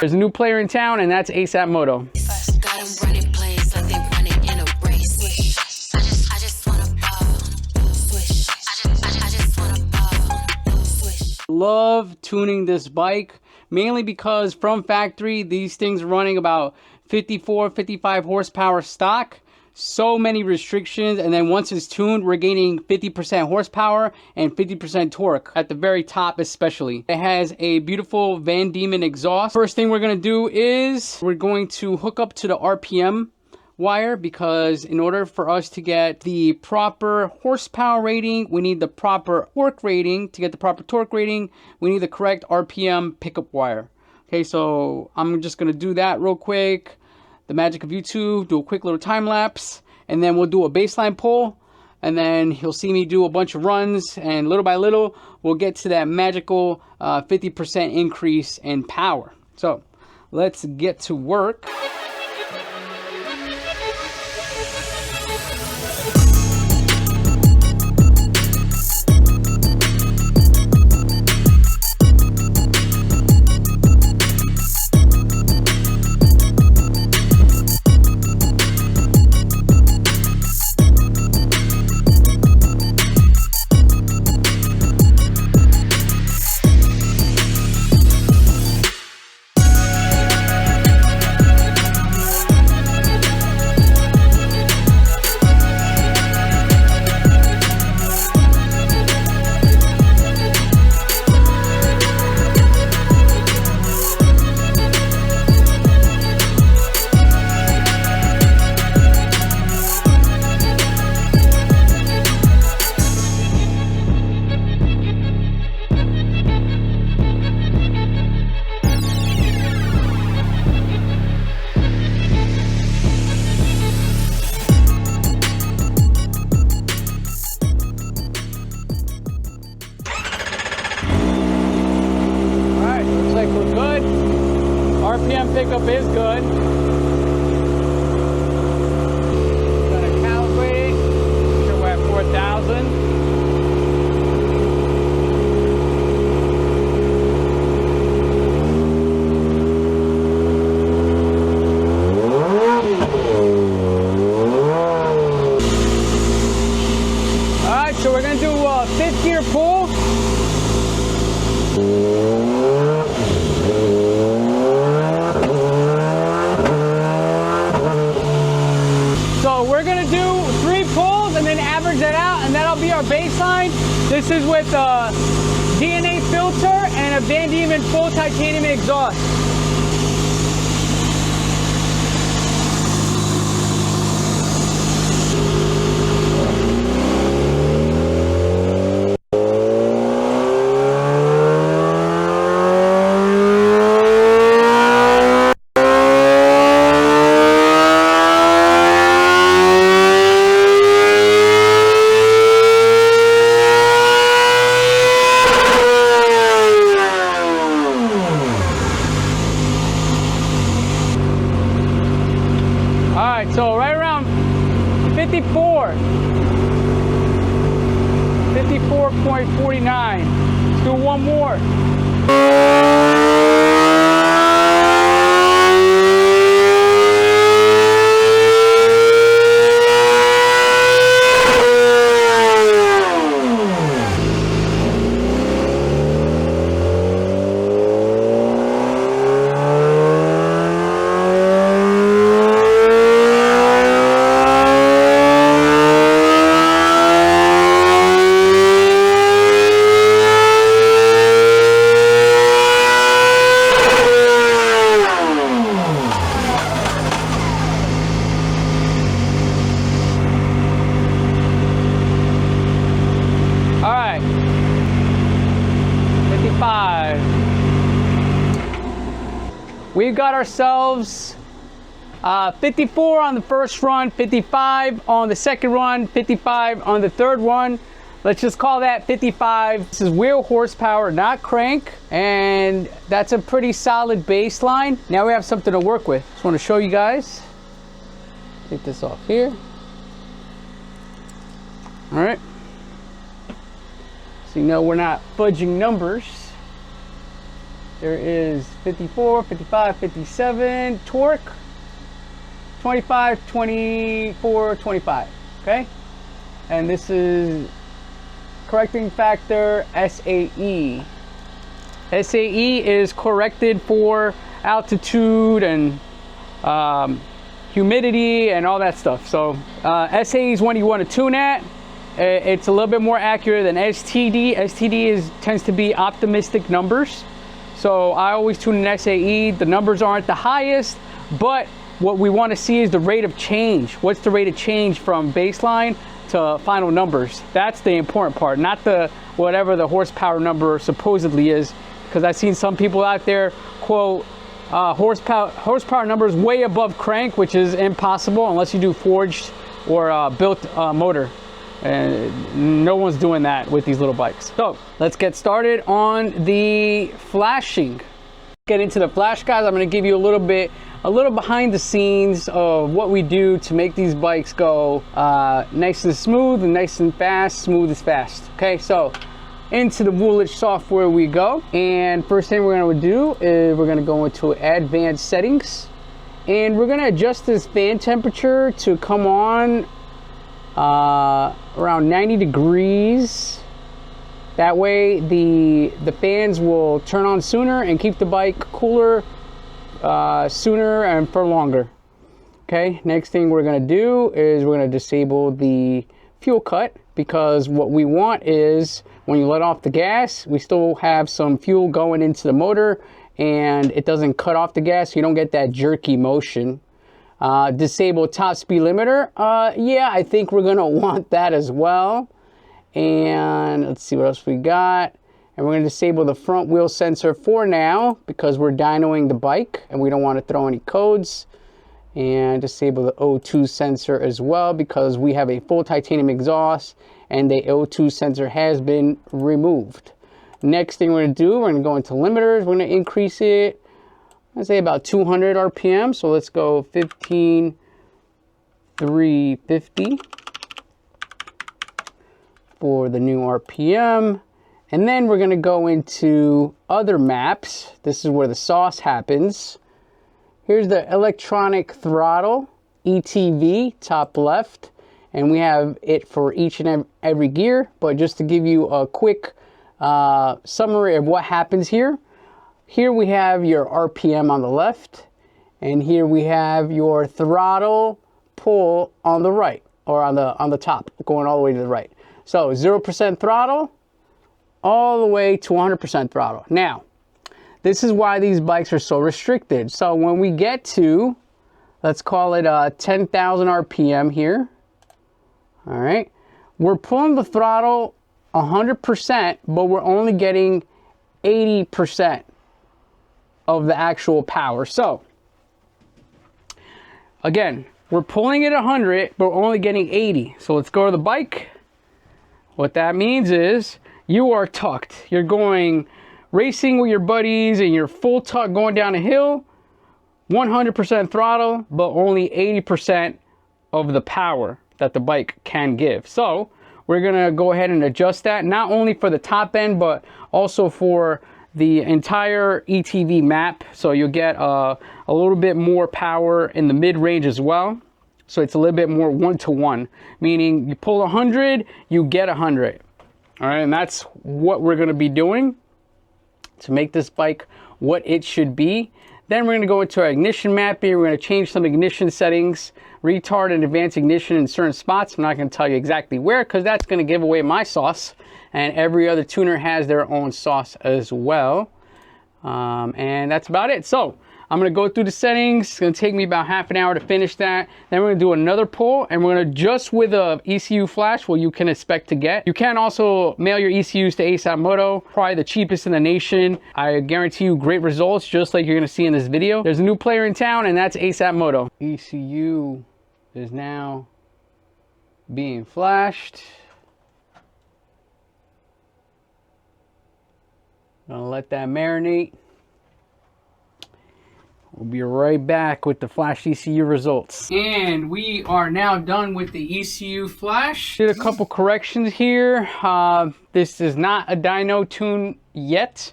There's a new player in town, and that's ASAP Moto. Love tuning this bike, mainly because from factory, these things are running about 54, 55 horsepower stock. So many restrictions, and then once it's tuned, we're gaining 50% horsepower and 50% torque at the very top especially. It has a beautiful Vandemon exhaust. First thing we're going to do is we're going to hook up to the RPM wire, because in order for us to get the proper horsepower rating, we need the proper torque rating. To get the proper torque rating, we need the correct RPM pickup wire. Okay, so I'm just going to do that real quick. The magic of YouTube, do a quick little time lapse, and then we'll do a baseline pull, and then you'll see me do a bunch of runs, and little by little we'll get to that magical 50% increase in power. So let's get to work. RPM pickup is good. Gonna calibrate. Make sure we're at 4,000. Alright, so we're gonna do a 5th gear pull. We're gonna do 3 pulls and then average that out, and that'll be our baseline. This is with a DNA filter and a Vandemon full titanium exhaust. So right around 54, 54.49. Let's do one more. We've got ourselves 54 on the first run, 55 on the second run, 55 on the third run. Let's just call that 55. This is wheel horsepower, not crank, and that's a pretty solid baseline. Now we have something to work with. Just want to show you guys. Take this off here. All right. So you know we're not fudging numbers. There is 54, 55, 57 torque, 25, 24, 25. Okay, and this is correcting factor SAE. SAE is corrected for altitude and humidity and all that stuff. So SAE is when you want to tune at. It's a little bit more accurate than STD. STD tends to be optimistic numbers. So I always tune in SAE. The numbers aren't the highest, but what we want to see is the rate of change. What's the rate of change from baseline to final numbers? That's the important part, not the whatever the horsepower number supposedly is. Because I've seen some people out there quote horsepower numbers way above crank, which is impossible unless you do forged or built motor. And no one's doing that with these little bikes. So let's get started on the flashing. Get into the flash, guys. I'm going to give you a little behind the scenes of what we do to make these bikes go nice and smooth and nice and fast. Smooth as fast. Okay, so into the Woolwich software we go, and first thing we're going to do is we're going to go into advanced settings, and we're going to adjust this fan temperature to come on around 90 degrees. That way the fans will turn on sooner and keep the bike cooler sooner and for longer. Okay, next thing we're going to do is we're going to disable the fuel cut, because what we want is when you let off the gas, we still have some fuel going into the motor and it doesn't cut off the gas, so you don't get that jerky motion. Disable top speed limiter. Yeah, I think we're gonna want that as well. And let's see what else we got. And we're gonna disable the front wheel sensor for now because we're dynoing the bike and we don't want to throw any codes. And disable the O2 sensor as well because we have a full titanium exhaust and the O2 sensor has been removed. Next thing we're going to do, we're going to go into limiters. We're going to increase it, I'd say about 200 RPM. So let's go 15,350 for the new RPM. And then we're going to go into other maps. This is where the sauce happens. Here's the electronic throttle, ETV, top left. And we have it for each and every gear. But just to give you a quick summary of what happens here. Here we have your RPM on the left. And here we have your throttle pull on the right. Or on the top, going all the way to the right. So 0% throttle, all the way to 100% throttle. Now, this is why these bikes are so restricted. So when we get to, let's call it 10,000 RPM here. All right. We're pulling the throttle 100%, but we're only getting 80% of the actual power. So again, we're pulling it 100, but we're only getting 80. So let's go to the bike. What that means is you are tucked. You're going racing with your buddies and you're full tuck going down a hill, 100% throttle, but only 80% of the power that the bike can give. So we're gonna go ahead and adjust that, not only for the top end, but also for the entire ETV map. So you'll get a little bit more power in the mid-range as well. So it's a little bit more one-to-one, meaning you pull 100, you get 100. All right, and that's what we're gonna be doing to make this bike what it should be. Then we're going to go into our ignition mapping. We're going to change some ignition settings, retard and advanced ignition in certain spots. I'm not going to tell you exactly where because that's going to give away my sauce. And every other tuner has their own sauce as well. And that's about it. So I'm going to go through the settings. It's going to take me about half an hour to finish that. Then we're going to do another pull, and we're going to adjust with a ECU flash what you can expect to get. You can also mail your ECUs to ASAP Moto, probably the cheapest in the nation. I guarantee you great results, just like you're going to see in this video. There's a new player in town, and that's ASAP Moto. ECU is now being flashed. Gonna let that marinate. We'll be right back with the flash ECU results. And we are now done with the ECU flash. Did a couple corrections here. This is not a dyno tune yet,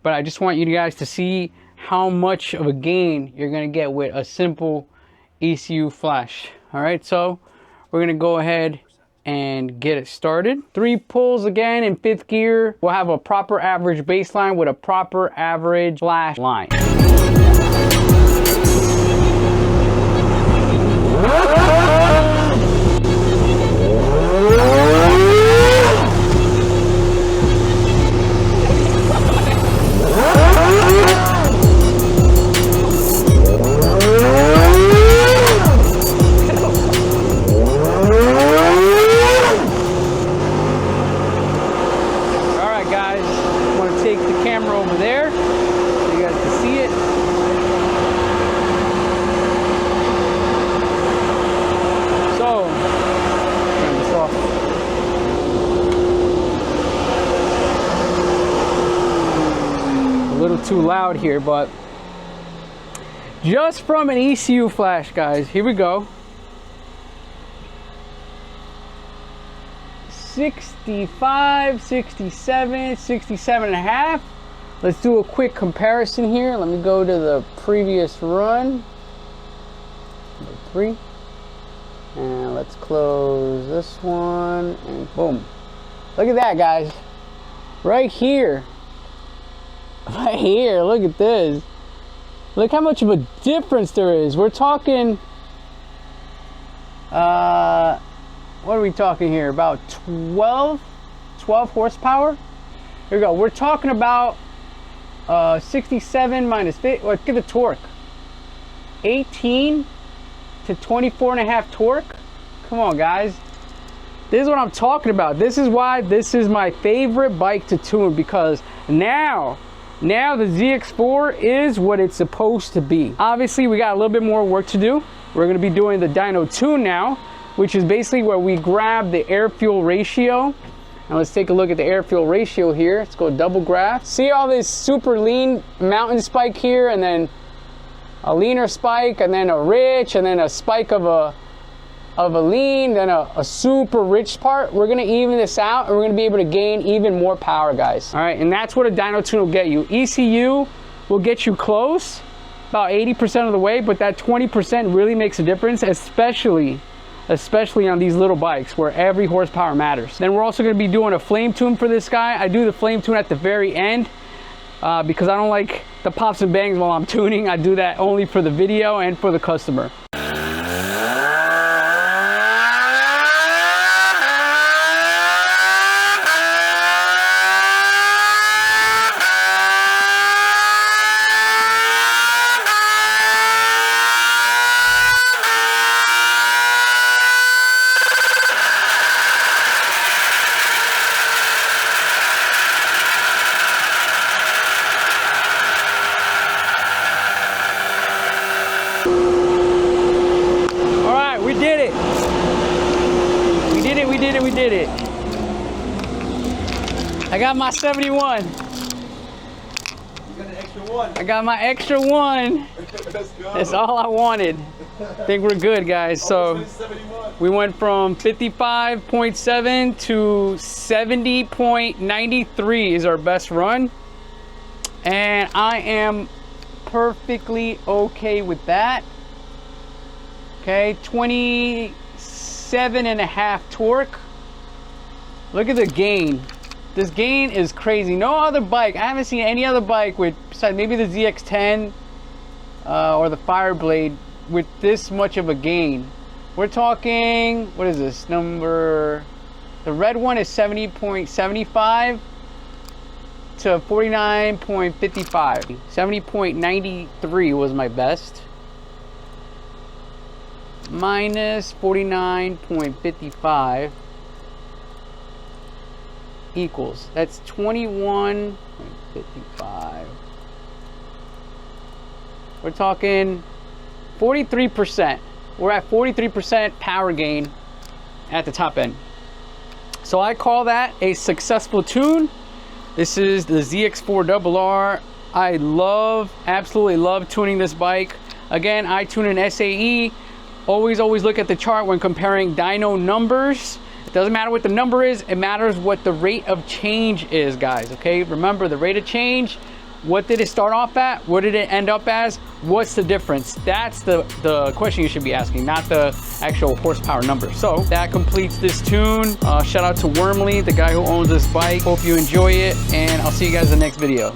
but I just want you guys to see how much of a gain you're gonna get with a simple ECU flash. All right, so we're gonna go ahead and get it started. 3 pulls again in 5th gear. We'll have a proper average baseline with a proper average flash line. Too loud here, but just from an ECU flash, guys, here we go. 65, 67, 67 and a half. Let's do a quick comparison here. Let me go to the previous run. Number 3. And let's close this one and boom. Look at that, guys. Right here. Right here, look at this. Look how much of a difference there is. We're talking, what are we talking here? About 12 horsepower? Here we go. We're talking about 67 minus 50, look at the torque. 18 to 24 and a half torque. Come on, guys. This is what I'm talking about. This is why this is my favorite bike to tune, because now the ZX4 is what it's supposed to be. Obviously, we got a little bit more work to do. We're going to be doing the dyno tune now, which is basically where we grab the air-fuel ratio. Now let's take a look at the air-fuel ratio here. Let's go double graph. See all this super lean mountain spike here, and then a leaner spike, and then a rich, and then a spike of a lean, then a super rich part. We're gonna even this out, and we're gonna be able to gain even more power, guys. All right, and that's what a dyno tune will get you. ECU will get you close, about 80% of the way, but that 20% really makes a difference, especially on these little bikes where every horsepower matters. Then we're also gonna be doing a flame tune for this guy. I do the flame tune at the very end because I don't like the pops and bangs while I'm tuning. I do that only for the video and for the customer. We did it. I got my 71. You got an extra one. I got my extra one. Let's go. That's all I wanted. I think we're good, guys. So we went from 55.7 to 70.93 is our best run. And I am perfectly okay with that. Okay, 27 and a half torque. Look at the gain. This gain is crazy. No other bike, I haven't seen any other bike with, besides maybe the ZX10 or the Fireblade, with this much of a gain. We're talking, what is this number? The red one is 70.75 to 49.55. 70.93 was my best. Minus 49.55 equals, that's 21.55. We're talking 43%. We're at 43% power gain at the top end. So I call that a successful tune. This is the ZX4RR. I absolutely love tuning this bike. Again, I tune an SAE. Always look at the chart when comparing dyno numbers. It doesn't matter what the number is, it matters what the rate of change is, guys, okay? Remember, the rate of change What did it start off at? What did it end up as? What's the difference? That's the question you should be asking, not the actual horsepower number. So that completes this tune. Shout out to Wormley, the guy who owns this bike. Hope you enjoy it, and I'll see you guys in the next video.